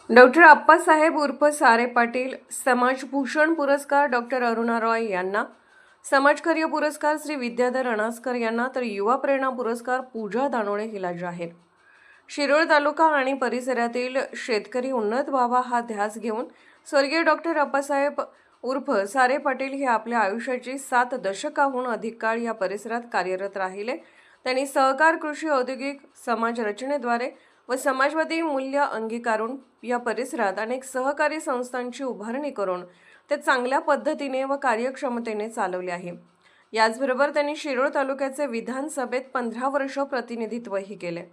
Doctor Appasaheb उर्फ सारे पाटील समाजभूषण पुरस्कार डॉक्टर अरुणा रॉय यांना, समाजकार्य पुरस्कार श्री विद्याधर अणासकर यांना, तर युवा प्रेरणा पुरस्कार पूजा दानोळे हिला जाहीर. शिरोळ तालुका आणि परिसरातील शेतकरी उन्नत व्हावा हा ध्यास घेऊन स्वर्गीय डॉक्टर अप्पासाहेब उर्फ सारे पाटील हे आपल्या आयुष्याची 7 दशकाहून अधिक काळ या परिसरात कार्यरत राहिले. त्यांनी सहकार, कृषी, औद्योगिक समाज रचनेद्वारे व समाजवादी मूल्य अंगीकारून या परिसरात अनेक सहकारी संस्थांची उभारणी करून ते चांगल्या पद्धतीने व कार्यक्षमतेने चालवले आहे. याचबरोबर त्यांनी शिरोळ तालुक्याचे विधानसभेत 15 वर्ष प्रतिनिधित्वही केले.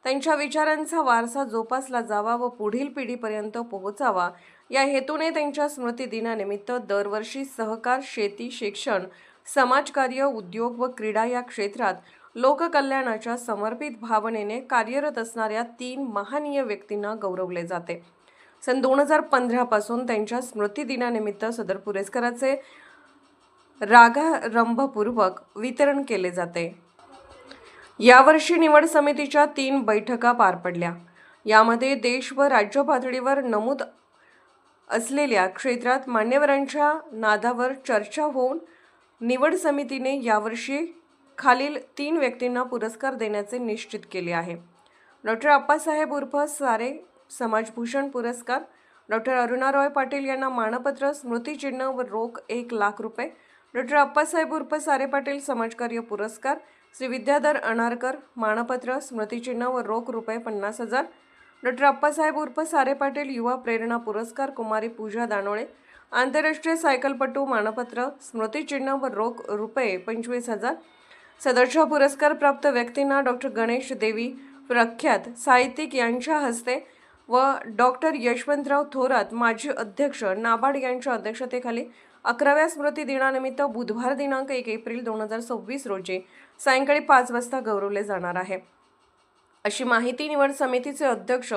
त्यांच्या विचारांचा वारसा जोपासला जावा व पुढील पिढीपर्यंत पोहोचावा या हेतूने त्यांच्या स्मृती दिनानिमित्त दरवर्षी सहकार, शेती, शिक्षण, समाजकार्य, उद्योग व क्रीडा या क्षेत्रात लोककल्याणाच्या समर्पित भावनेने कार्यरत असणाऱ्या 3 महनीय व्यक्तींना गौरवले जाते. सन 2015 पासून त्यांच्या स्मृती दिनानिमित्त सदर पुरस्काराचे रागारंभपूर्वक वितरण केले जाते. यावर्षी निवड समितीच्या 3 बैठका पार पडल्या. यामध्ये देश व राज्य पातळीवर नमूद असलेल्या क्षेत्रात मान्यवरांच्या नादावर चर्चा होऊन निवड समितीने यावर्षी खालील 3 व्यक्तींना पुरस्कार देण्याचे निश्चित केले आहे. डॉक्टर अप्पासाहेब उर्फ सारे समाजभूषण पुरस्कार, डॉक्टर अरुणा रॉय पाटील यांना मानपत्र, स्मृतिचिन्ह व रोख 1 लाख रुपये. डॉक्टर अप्पासाहेब उर्फ सारे पाटील समाजकार्य पुरस्कार, श्री विद्याधर अणासकर मानपत्र, स्मृतिचिन्ह व रोख रुपये 50,000. डॉक्टर अप्पासाहेब उर्फ सारे पाटील युवा प्रेरणा पुरस्कार, कुमारी पूजा दानोळे आंतरराष्ट्रीय सायकलपटू मानपत्र, स्मृतिचिन्ह व रोख रुपये 25,000. सदरच्या पुरस्कार प्राप्त व्यक्तींना डॉक्टर गणेश देवी प्रख्यात साहित्यिक यांच्या हस्ते व डॉक्टर यशवंतराव थोरात माजी अध्यक्ष नाबार्ड यांच्या अध्यक्षतेखाली 11व्या स्मृती दिनानिमित्त बुधवार दिनांक 1 एप्रिल 2026 रोजी सायंकाळी 5 वाजता गौरवले जाणार आहे, अशी माहिती निवड समितीचे अध्यक्ष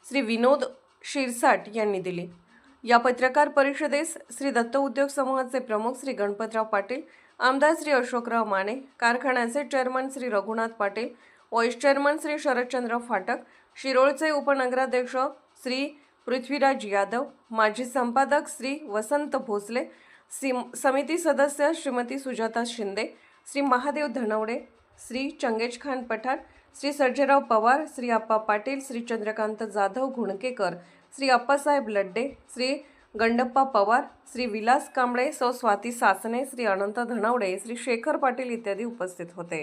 श्री विनोद शिरसाट यांनी दिली. या पत्रकार परिषदेस श्री दत्त उद्योग समूहाचे प्रमुख श्री गणपतराव पाटील, आमदार श्री अशोकराव माने, कारखान्याचे chairman Shri Raghunath Patil, vice chairman Shri Sharadchandra Phatak, शिरोळचे उपनगराध्यक्ष श्री पृथ्वीराज यादव, माजी संपादक श्री वसंत भोसले, समिती सदस्य श्रीमती सुजाता शिंदे, श्री महादेव धनवडे, श्री चंगेजखान पठाण, श्री सर्जेराव पवार, श्री अप्पा पाटील, श्री चंद्रकांत जाधव घुणकेकर, श्री अप्पासाहेब लड्डे, श्री गंडप्पा पवार, श्री विलास कांबळे, सौ स्वाती सासने, श्री अनंत धनवडे, श्री शेखर पाटील इत्यादी उपस्थित होते.